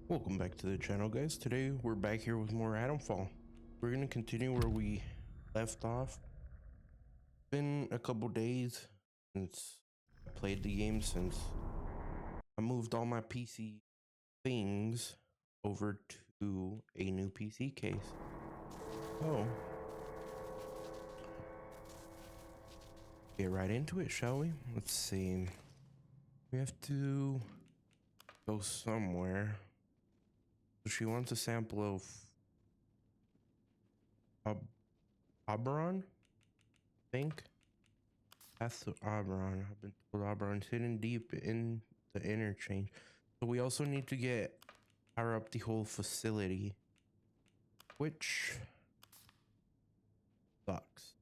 Welcome back to the channel, guys. Today we're back here with more Atomfall. We're gonna continue where we left off. Been a couple days since I played the game, since I moved all my PC things over to a new PC case. So get right into it, shall we? Let's see. We have to go somewhere. She wants a sample of Oberon, I think. Path to Oberon. I've been told Oberon's hidden deep in the interchange. So we also need to get power up the whole facility, which sucks.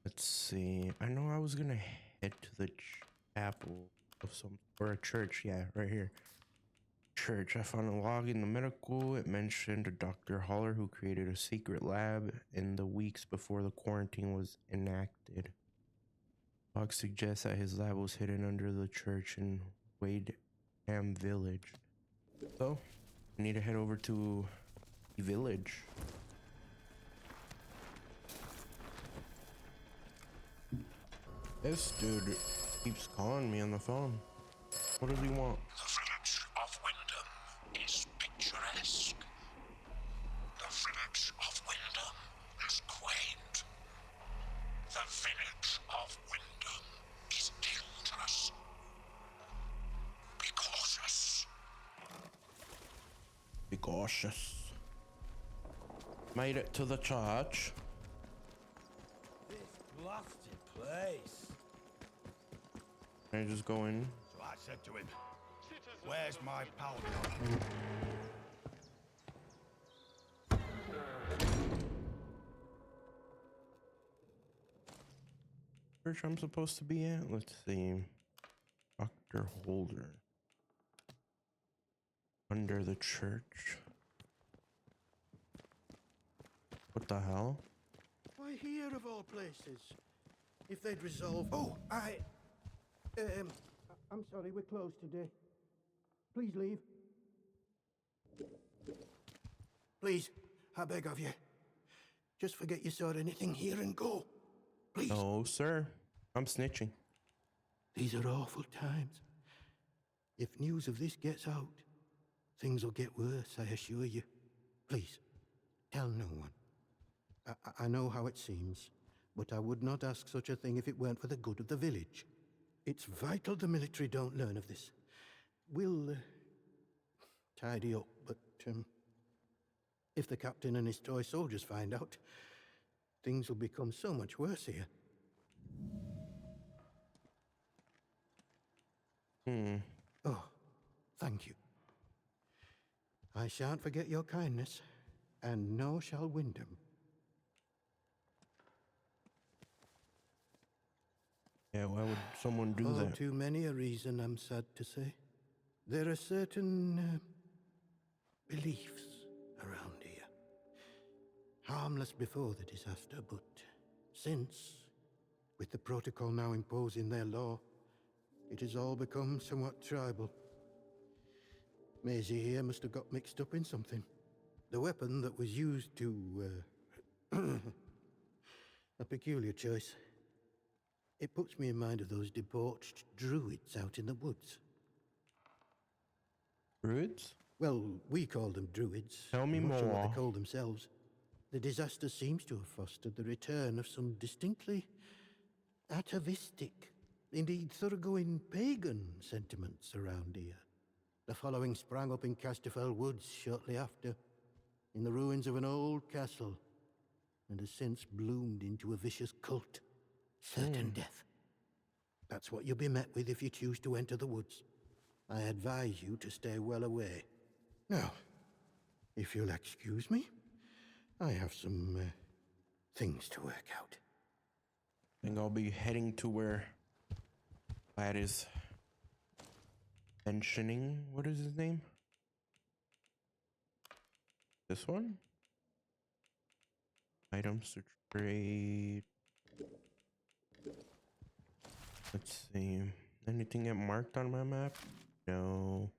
Let's see. I know I was gonna head to the chapel of some, or a church. Yeah, right here. Church. I found a log in the medical. It mentioned a Dr. Holler who created a secret lab in the weeks before the quarantine was enacted. Log suggests that his lab was hidden under the church in Wadeham Village. So, we need to head over to the village. This dude keeps calling me on the phone. What does he want? The village of Wyndham is picturesque. The village of Wyndham is quaint. The village of Wyndham is dangerous. Be cautious. Be cautious. Made it to the church. This blasted place. Can I just go in? So I said to him, "Where's my powder?" Church I'm supposed to be at? Let's see. Dr. Holder. Under the church. What the hell? Why here of all places? If they'd resolve... I'm sorry, we're closed today. Please leave. Please, I beg of you. Just forget you saw anything here and go. Please. No, sir. I'm snitching. These are awful times. If news of this gets out, things will get worse, I assure you. Please, tell no one. I know how it seems, but I would not ask such a thing if it weren't for the good of the village. It's vital the military don't learn of this. We'll tidy up, but if the captain and his toy soldiers find out, things will become so much worse here. Oh, thank you. I shan't forget your kindness, and nor shall Wyndham. Yeah, why would someone do Oh, that? too many a reason, I'm sad to say. There are certain beliefs around here. Harmless before the disaster, but since, with the protocol now imposing their law, it has all become somewhat tribal. Maisie here must have got mixed up in something. The weapon that was used to, a peculiar choice. It puts me in mind of those debauched druids out in the woods. Druids? Well, we call them druids. Tell me I'm not sure what more. they call themselves. The disaster seems to have fostered the return of some distinctly atavistic, indeed thoroughgoing pagan sentiments around here. The following sprang up in Casterfell Woods shortly after, in the ruins of an old castle, and has since bloomed into a vicious cult. Certain death. That's what you'll be met with if you choose to enter the woods. I advise you to stay well away. Now, if you'll excuse me, I have some things to work out. I think I'll be heading to where Lad is mentioning. What is his name? This one? Items to trade. Let's see. Anything get marked on my map? No.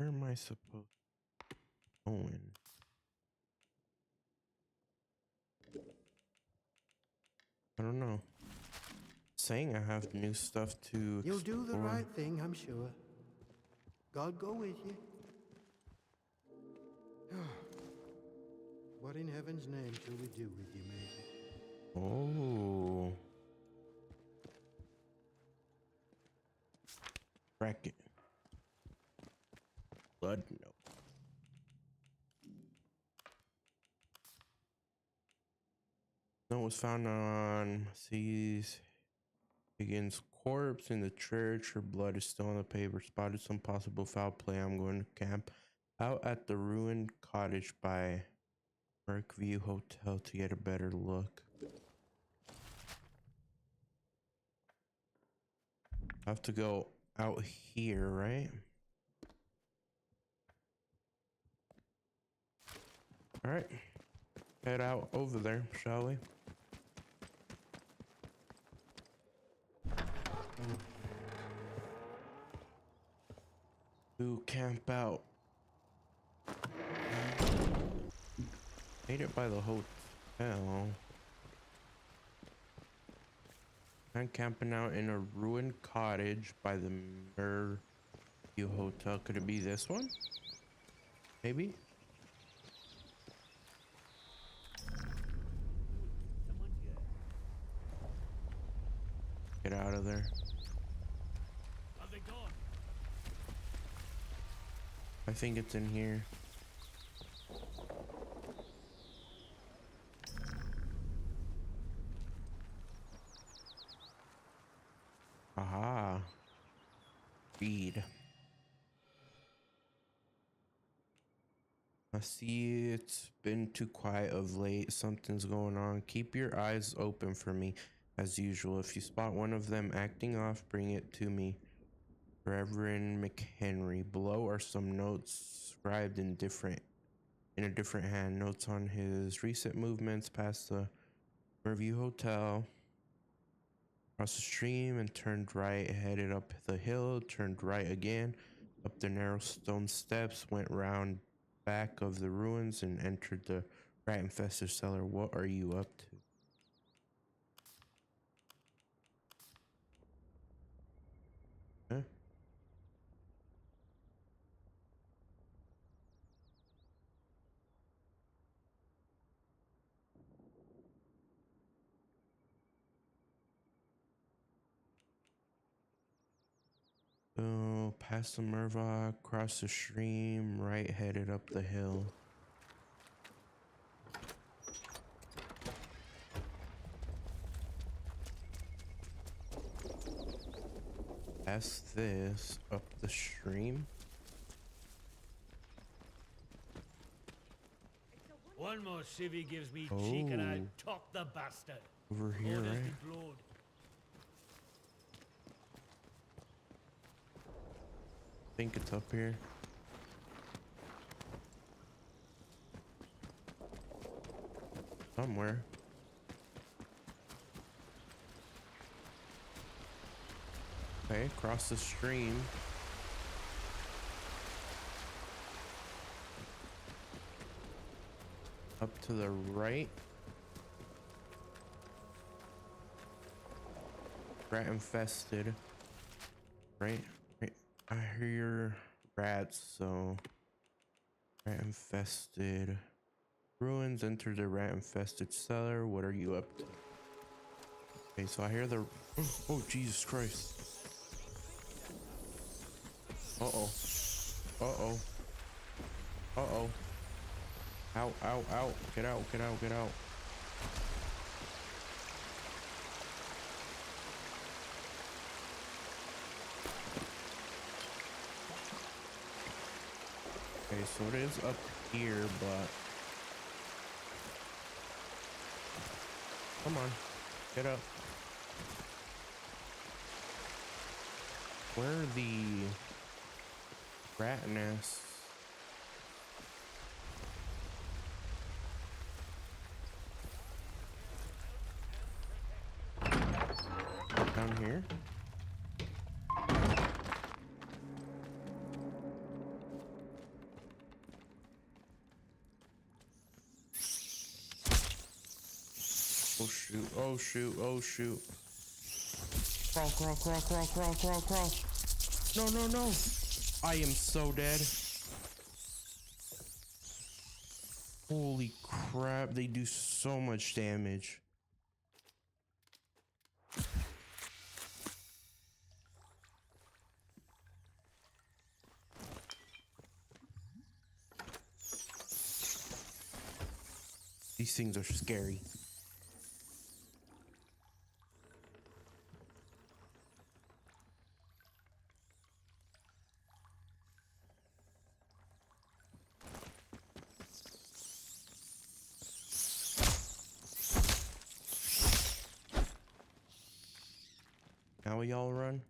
Where am I supposed to go in? I don't know. Saying I have new stuff to You'll do the explore. right thing, I'm sure. God go with you. What in heaven's name shall we do with you, Major? Oh. Bracket. Blood note. Note was found on C's Higgins' corpse in the church. Her blood is still on the paper. Spotted some possible foul play. I'm going to camp out at the ruined cottage by Parkview Hotel to get a better look. I have to go out here, right? All right. Head out over there, shall we? To camp out. Made it by the hotel. I'm camping out in a ruined cottage by the Merview Hotel. Could it be this one? Maybe? Get out of there. Have they gone? I think it's in here. Aha. Read. I see it's been too quiet of late. Something's going on. Keep your eyes open for me, as usual. If you spot one of them acting off, bring it to me. Reverend McHenry. Below are some notes scribed in a different hand. Notes on his recent movements past the Merview Hotel. Crossed the stream and turned right, headed up the hill, turned right again, up the narrow stone steps, went round back of the ruins and entered the rat-infested cellar. What are you up to? Huh? So, past the Mervok, cross the stream, right, headed up the hill. Past this, up the stream. One more civvy gives me cheek and I'll Oh, top the bastard. over here, Orders right? be blowed. Think it's up here. Somewhere. Okay, across the stream. Up to the right. Rat infested. Right? Right. I hear rats, so rat infested. Ruins, enter the rat infested cellar. What are you up to? Okay, so I hear the oh Jesus Christ. Uh-oh. Uh-oh. Uh-oh. Ow, ow, ow. Get out, get out, get out. Okay, so it is up here, but come on, get up. Where are the rat nests? Down here? Oh shoot, oh shoot, oh shoot. Crawl, crawl, crawl, crawl, crawl, crawl, crawl. No, no, no. I am so dead. Holy crap, they do so much damage. These things are scary. Now we all run?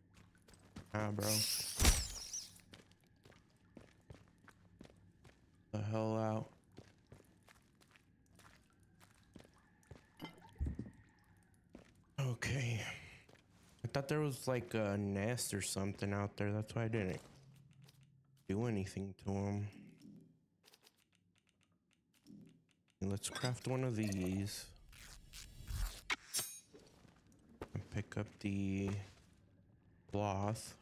Ah, bro. The hell out. Okay. I thought there was like a nest or something out there. That's why I didn't do anything to them. Let's craft one of these. And pick up the cloth.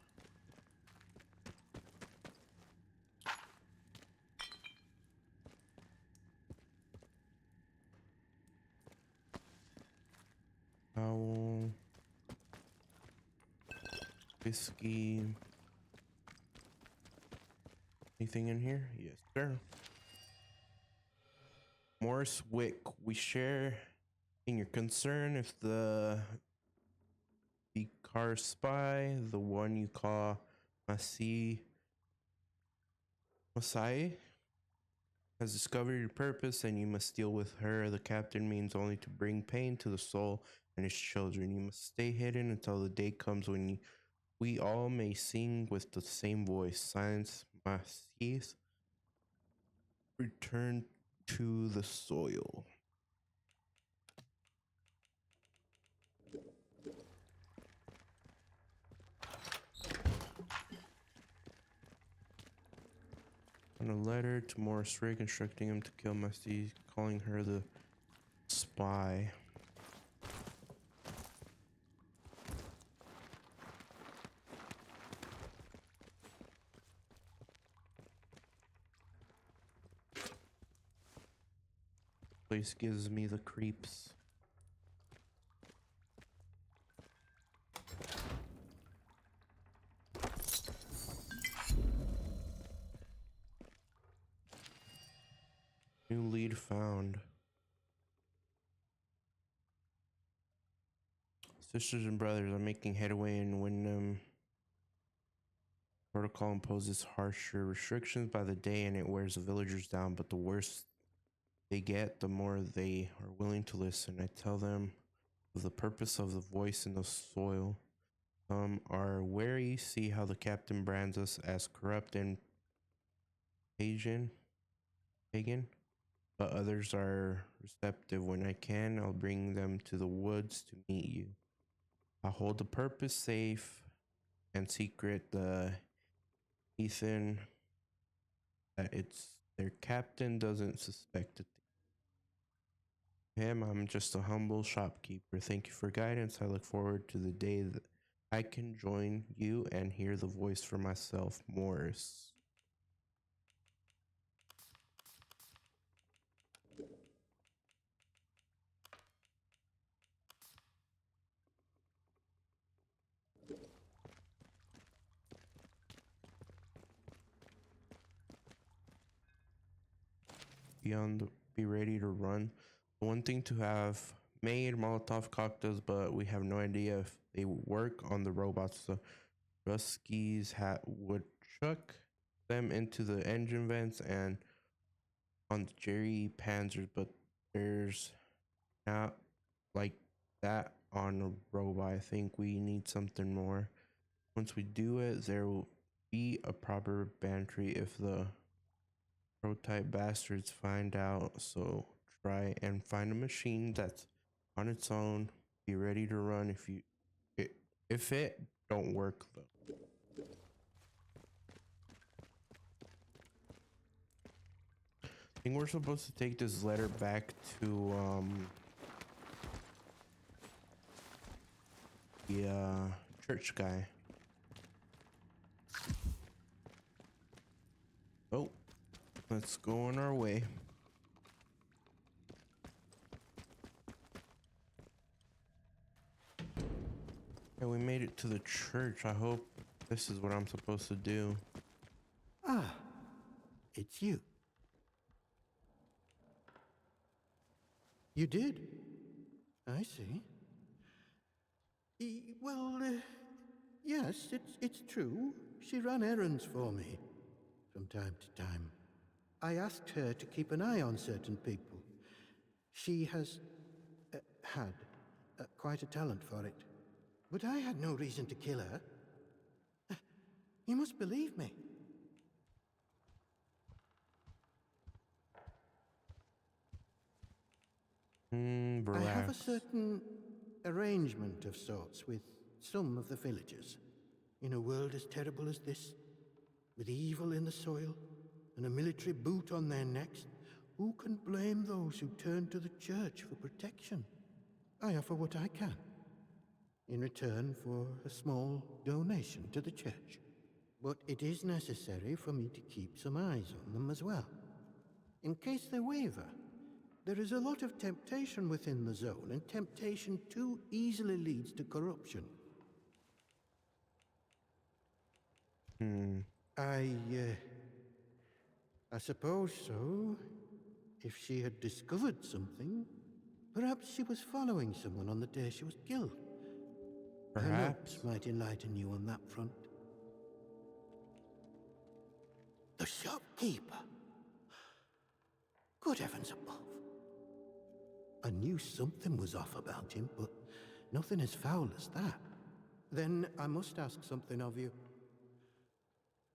Towel. Whiskey. Anything in here? Yes, sir. Morris Wick, we share in your concern if the car spy, the one you call Masai, has discovered your purpose and you must deal with her. The captain means only to bring pain to the soul and his children. You must stay hidden until the day comes when we all may sing with the same voice. Silence, Masai, return to the soil. On a letter to Morris Rigg instructing him to kill Masai, calling her the spy. Place gives me the creeps. New lead found. Sisters and brothers are making headway in Wyndham. Protocol imposes harsher restrictions by the day and it wears the villagers down, but the worse they get, the more they are willing to listen. I tell them of the purpose of the voice in the soil. Some are wary, see how the captain brands us as corrupt and pagan, but others are receptive. When I can, I'll bring them to the woods to meet you. I hold the purpose safe and secret. The Ethan that it's their captain doesn't suspect it. Him, I'm just a humble shopkeeper. Thank you for guidance. I look forward to the day that I can join you and hear the voice for myself, Morris. Be ready to run. One thing to have made Molotov cocktails, but we have no idea if they work on the robots. The Ruskies would chuck them into the engine vents and on the Jerry Panzers, but there's not like that on a robot. I think we need something more. Once we do it, there will be a proper bantry if the prototype bastards find out. So try and find a machine that's on its own. Be ready to run if it don't work though. I think we're supposed to take this letter back to the church guy. Oh, let's go on our way. Yeah, we made it to the church. I hope this is what I'm supposed to do. Ah, it's you. You did? I see. Well, yes, it's true. She ran errands for me from time to time. I asked her to keep an eye on certain people. She has had quite a talent for it. But I had no reason to kill her. You must believe me. I have a Relax. certain arrangement of sorts with some of the villagers. In a world as terrible as this, with evil in the soil and a military boot on their necks, who can blame those who turn to the church for protection? I offer what I can, in return for a small donation to the church. But it is necessary for me to keep some eyes on them as well. In case they waver, there is a lot of temptation within the zone, and temptation too easily leads to corruption. I suppose so. If she had discovered something, perhaps she was following someone on the day she was killed. Her notes Perhaps. might enlighten you on that front. The shopkeeper. Good heavens above. I knew something was off about him, but nothing as foul as that. Then I must ask something of you.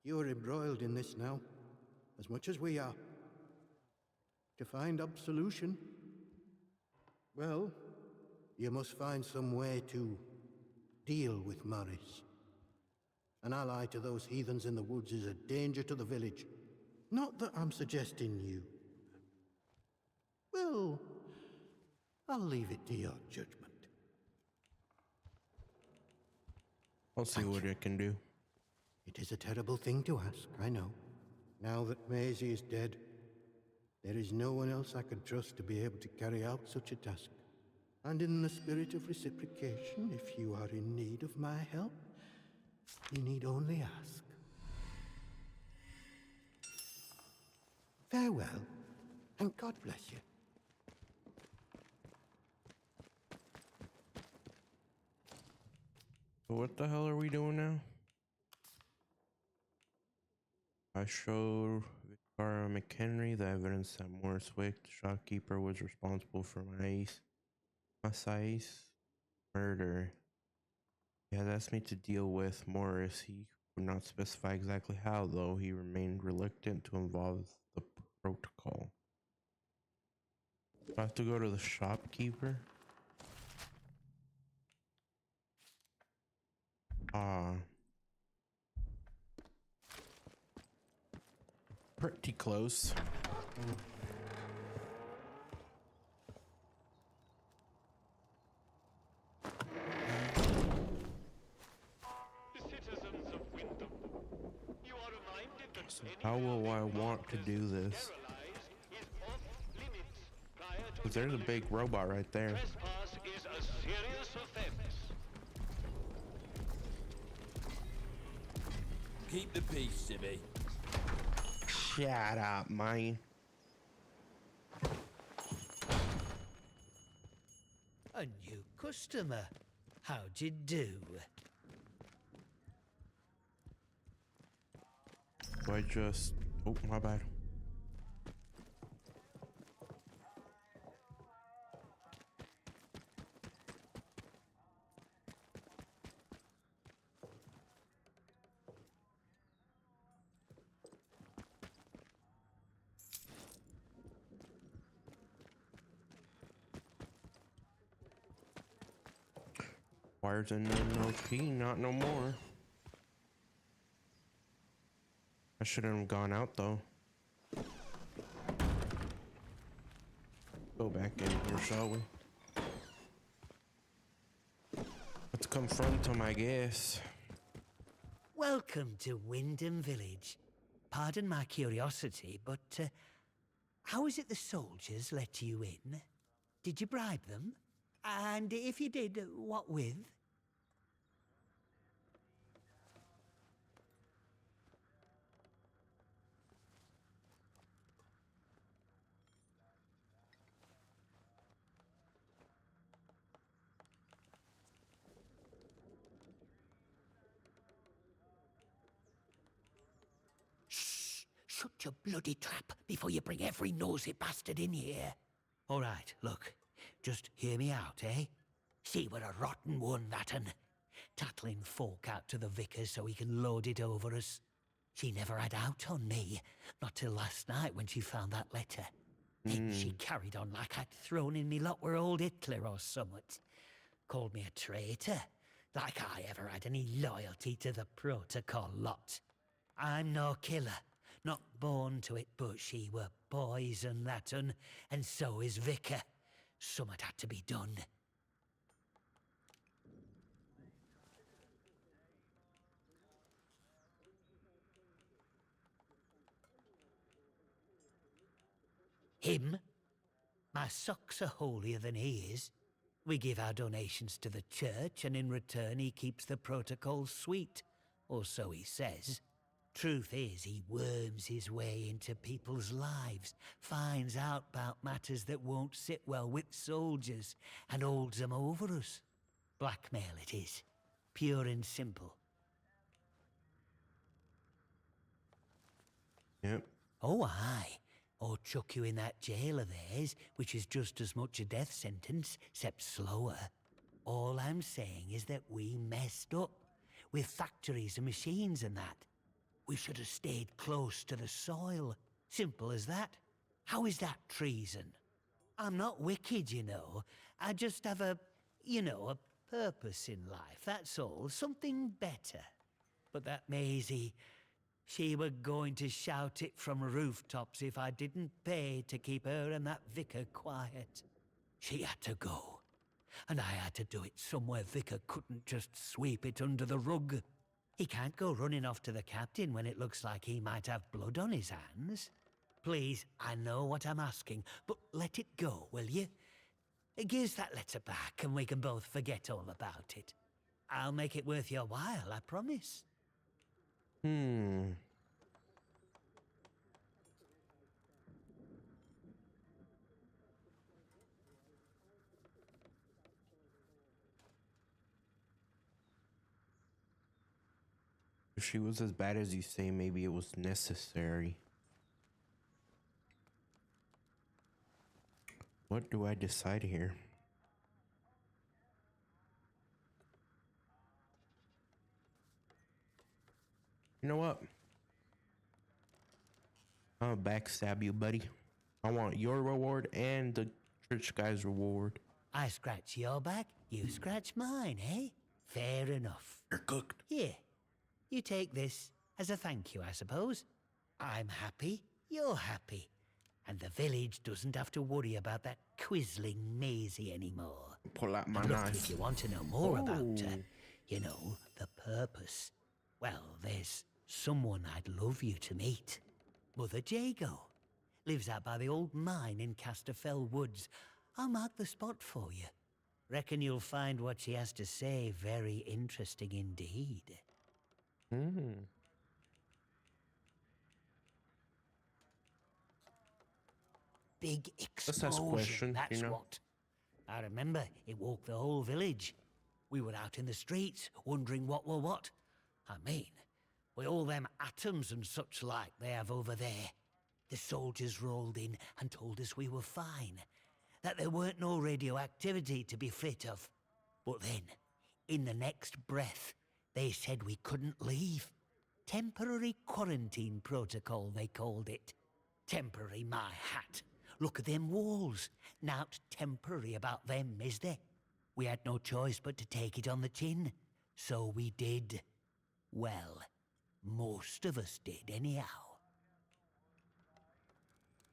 You're embroiled in this now, as much as we are. To find absolution, well, you must find some way to deal with Morris. An ally to those heathens in the woods is a danger to the village. Not that I'm suggesting you. Well, I'll leave it to your judgment. I'll see what I can do. It is a terrible thing to ask, I know. Now that Maisie is dead, there is no one else I can trust to be able to carry out such a task. And in the spirit of reciprocation, if you are in need of my help, you need only ask. Farewell, and God bless you. So what the hell are we doing now? I showed Victoria McHenry the evidence that Morris Wick, the shopkeeper, was responsible for Masai's murder. He had asked me to deal with Morris. He would not specify exactly how, though. He remained reluctant to involve the protocol. Do I have to go to the shopkeeper? Ah. Pretty close. Citizens of Wyndham, you are reminded that So any how will I building want to marked do as this? sterilized is off limits prior to Because there's a big demolition. robot right there. Trespass is a serious offense. Keep the peace, Sibby. Shut up, man. A new customer. How'd you do? Do I just... Oh, my bad. Wires in no key, not no more. I shouldn't have gone out though. Go back in here, shall we? Let's confront him, I guess. Welcome to Wyndham Village. Pardon my curiosity, but how is it the soldiers let you in? Did you bribe them? And if you did, what with? Shh! Shut your bloody trap before you bring every nosy bastard in here. All right, look. Just hear me out, eh? She were a rotten one, that un. Tattling folk out to the vicar so he can load it over us. She never had out on me, not till last night when she found that letter. Then she carried on like I'd thrown in me lot were old Hitler or summat. Called me a traitor, like I ever had any loyalty to the protocol lot. I'm no killer, not born to it, but she were poison, that un, and so is Vicar. Summat had to be done. Him? My socks are holier than he is. We give our donations to the church, and in return he keeps the protocols sweet. Or so he says. Truth is, he worms his way into people's lives, finds out about matters that won't sit well with soldiers, and holds them over us. Blackmail it is. Pure and simple. Yep. Oh, aye. Or chuck you in that jail of theirs, which is just as much a death sentence, except slower. All I'm saying is that we messed up. With factories and machines and that. We should have stayed close to the soil. Simple as that. How is that treason? I'm not wicked, you know. I just have a purpose in life, that's all. Something better. But that Maisie... she were going to shout it from rooftops if I didn't pay to keep her and that vicar quiet. She had to go. And I had to do it somewhere Vicar couldn't just sweep it under the rug. He can't go running off to the captain when it looks like he might have blood on his hands. Please, I know what I'm asking, but let it go, will you? Give us that letter back and we can both forget all about it. I'll make it worth your while, I promise. If she was as bad as you say, maybe it was necessary. What do I decide here? You know what? I'll backstab you, buddy. I want your reward and the church guy's reward. I scratch your back, you scratch mine, eh? Fair enough. You're cooked. Here, you take this as a thank you, I suppose. I'm happy, you're happy. And the village doesn't have to worry about that quizzling Maisie anymore. Pull out my And look, knife. if you want to know more about her, you know, the purpose, well, there's someone I'd love you to meet. Mother Jago. Lives out by the old mine in Casterfell Woods. I'll mark the spot for you. Reckon you'll find what she has to say very interesting indeed. Big Let's ask a explosion, question, that's you know? what. I remember it woke the whole village. We were out in the streets, wondering what were what. I mean, with all them atoms and such like they have over there. The soldiers rolled in and told us we were fine, that there weren't no radioactivity to be frit of. But then, in the next breath, they said we couldn't leave. Temporary quarantine protocol, they called it. Temporary, my hat. Look at them walls. Nowt temporary about them, is there? We had no choice but to take it on the chin. So we did. Well, most of us did, anyhow.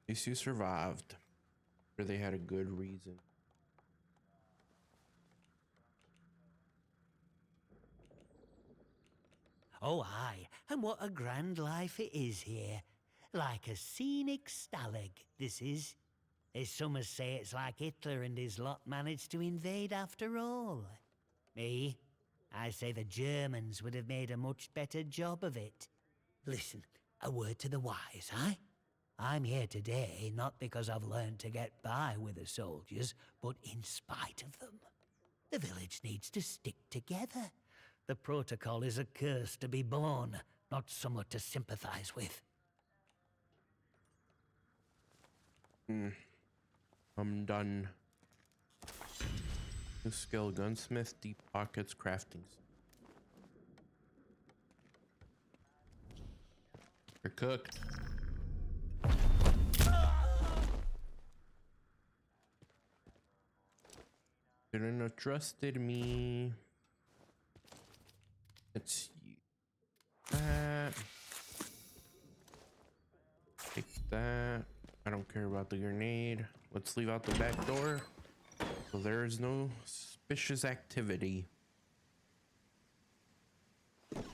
At least you survived. Or they had a good reason. Oh, aye, and what a grand life it is here. Like a scenic stalag, this is. There's some as say it's like Hitler and his lot managed to invade after all. Me? I say the Germans would have made a much better job of it. Listen, a word to the wise, eh? I'm here today not because I've learned to get by with the soldiers, but in spite of them. The village needs to stick together. The protocol is a curse to be born, not somewhat to sympathize with. I'm done. New skill, gunsmith, deep pockets, crafting. You're cooked. Couldn't have trusted me. Let's use that. Take that. I don't care about the grenade. Let's leave out the back door. So there is no suspicious activity. Remember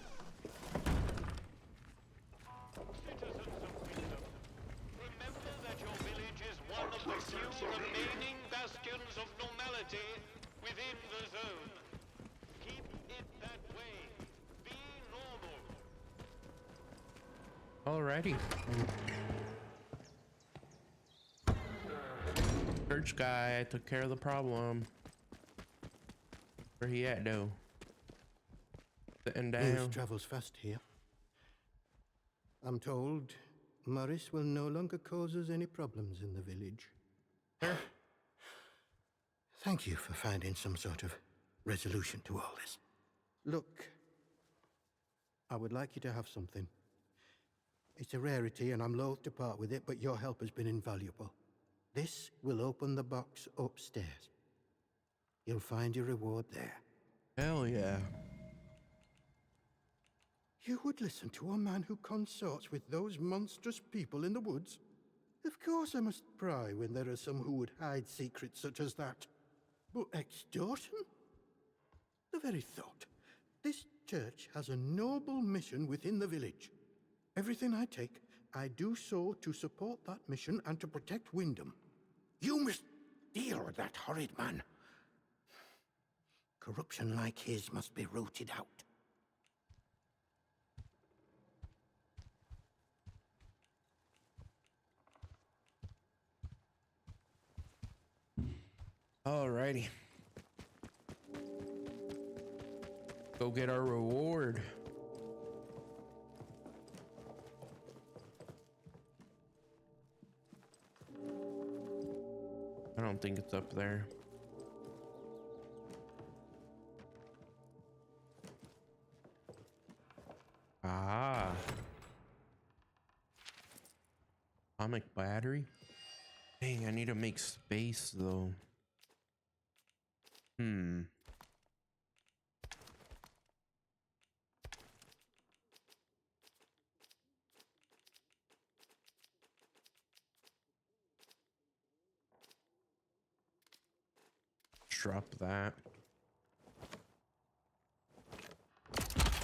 that your village is one of the few remaining bastions of normality within the zone. Keep it that way. Be normal. Alrighty. Church guy, I took care of the problem. Where he at though? Sitting News down. travels fast here. I'm told Morris will no longer cause us any problems in the village. Thank you for finding some sort of resolution to all this. Look, I would like you to have something. It's a rarity and I'm loath to part with it, but your help has been invaluable. This will open the box upstairs. You'll find your reward there. Hell yeah. You would listen to a man who consorts with those monstrous people in the woods? Of course I must pry when there are some who would hide secrets such as that. But extortion? The very thought. This church has a noble mission within the village. Everything I take, I do so to support that mission and to protect Wyndham. You must deal with that horrid man. Corruption like his must be rooted out. Alrighty. Go get our reward. I don't think it's up there. Ah. Atomic battery? Dang, I need to make space though. Drop that.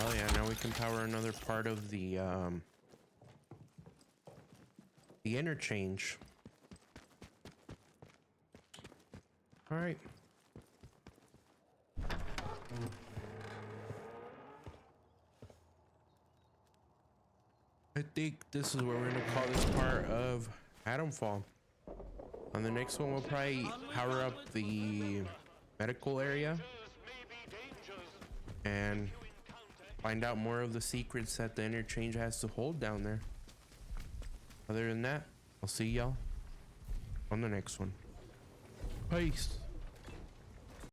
Oh yeah, now we can power another part of the interchange. All right. I think this is where we're gonna call this part of Atomfall. On the next one, we'll probably power up the medical area and find out more of the secrets that the interchange has to hold down there. Other than that, I'll see y'all on the next one. Peace.